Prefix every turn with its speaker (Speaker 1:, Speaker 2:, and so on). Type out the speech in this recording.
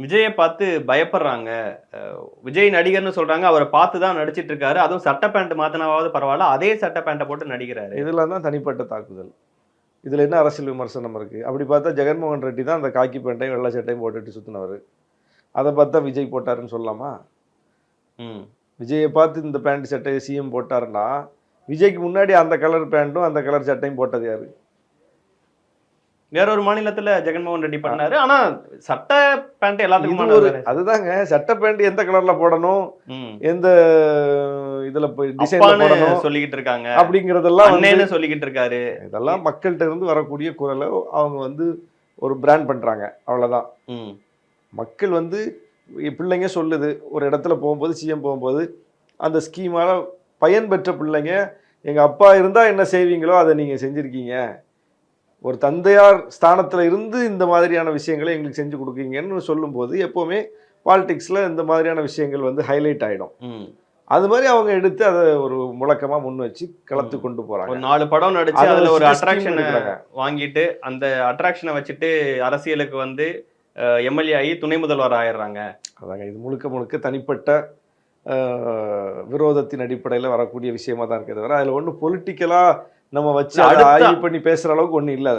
Speaker 1: விஜய பார்த்து பயப்படுறாங்க. விஜய் நடிகர்ன்னு சொல்றாங்க. அவர பார்த்து தான் நடிச்சிட்டு இருக்காரு. அதுவும் சட்ட பேண்ட் மாத்துனாவாவது பரவால்ல. அதே சட்ட பேண்ட்ட போட்டு நடிக்கிறாரு.
Speaker 2: இதெல்லாம் தான் தனிப்பட்ட தாக்குதல். இதுல என்ன அரசியல் விமர்சனம் இருக்கு? அப்படி பார்த்தா ஜெகன்மோகன் ரெட்டி தான் அந்த காக்கி பேண்ட்டையும், வெள்ளை சட்டையும் போட்டுட்டு சுத்துனவரு. அத பார்த்தா விஜய் போட்டாருன்னு சொல்லலாமா?
Speaker 1: ம்.
Speaker 2: விஜய பார்த்து இந்த பேண்ட் சட்டைய சிஎம் போட்டாருன்னா, விஜய்க்கு முன்னாடி அந்த கலர் பேண்ட்டும், அந்த கலர் சட்டையும் போட்டது யாரு?
Speaker 1: வேற ஒரு மாநிலத்துல ஜெகன்மோகன் ரெட்டி பண்ணாரு. ஆனா சட்ட பேண்ட்
Speaker 2: இது
Speaker 1: எல்லாத்துக்குமான
Speaker 2: ஒரு
Speaker 1: தானே.
Speaker 2: அதுதாங்க சட்ட பேண்ட் எந்த கலர்ல போடணும்,
Speaker 1: ம்.
Speaker 2: எந்த இதுல போய் டிசைன்ல
Speaker 1: அப்பான்னு
Speaker 2: போடணும்
Speaker 1: சொல்லிக்கிட்டு இருக்காங்க.
Speaker 2: அப்படிங்கிறதெல்லாம் வந்து
Speaker 1: அண்ணேன்னு சொல்லிக்கிட்டு இருக்காரு.
Speaker 2: இதெல்லாம் மக்கள்கிட்ட இருந்து வரக்கூடிய குரலை அவங்க வந்து ஒரு பிராண்ட் பண்றாங்க. அவ்வளவுதான்.
Speaker 1: ம்.
Speaker 2: மக்கள் வந்து பிள்ளைங்க சொல்லுது ஒரு இடத்துல போகும்போது சிஎம் போகும்போது அந்த ஸ்கீமால பயன் பெற்ற பிள்ளைங்க எங்க அப்பா இருந்தா என்ன செய்வீங்களோ அதை நீங்க செஞ்சிருக்கீங்க, ஒரு தந்தையார் ஸ்தானத்துல இருந்து இந்த மாதிரியான விஷயங்களை எங்களுக்கு செஞ்சு கொடுக்கீங்கன்னு சொல்லும்போது எப்பவுமே பாலிடிக்ஸ்ல இந்த மாதிரியான விஷயங்கள் வந்து ஹைலைட் ஆயிடும்.
Speaker 1: ம்.
Speaker 2: அது மாதிரி அவங்க எடுத்து அதை ஒரு முழக்கமா முன் வச்சு களத்து கொண்டு
Speaker 1: ஒரு
Speaker 2: போறாங்க.
Speaker 1: 4 படம் நடிச்சு
Speaker 2: அதை
Speaker 1: அதுல ஒரு
Speaker 2: வச்சுட்டு scheme
Speaker 1: அட்ராக்ஷனை
Speaker 2: எடுக்குறாங்க.
Speaker 1: வாங்கிட்டு அந்த அட்ராக்ஷனை வச்சுட்டு அரசியலுக்கு வந்து எம்எல்ஏ ஆகி துணை முதல்வர் ஆயிடுறாங்க.
Speaker 2: அதாங்க இது முழுக்க முழுக்க தனிப்பட்ட விரோதத்தின் அடிப்படையில் வரக்கூடிய விஷயமா தான் இருக்கே தவிர அதில் ஒன்றும் பொலிட்டிக்கலாக நம்ம வச்சு அதை
Speaker 1: அடுத்த
Speaker 2: ஆய்வு பண்ணி பேசுகிற அளவுக்கு ஒன்றும் இல்லை.